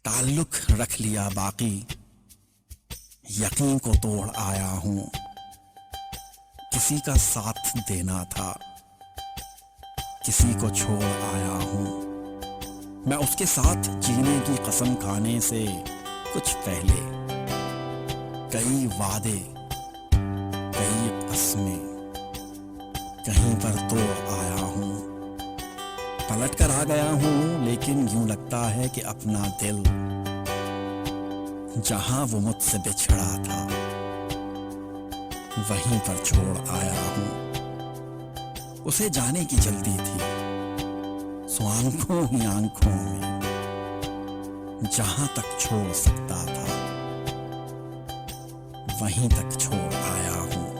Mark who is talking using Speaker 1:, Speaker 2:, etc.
Speaker 1: ताल्लुक रख लिया बाकी, यकीन को तोड़ आया हूं। किसी का साथ देना था, किसी को छोड़ आया हूं। मैं उसके साथ जीने की कसम खाने से कुछ पहले कई वादे, कई कस्में कहीं पर तोड़ आया हूं। पलट कर आ गया हूं, लेकिन यूं लगता है कि अपना दिल जहां वो मुझसे बिछड़ा था वहीं पर छोड़ आया हूं। उसे जाने की जल्दी थी, सो आंखों ही आंखों में जहां तक छोड़ सकता था वहीं तक छोड़ आया हूं।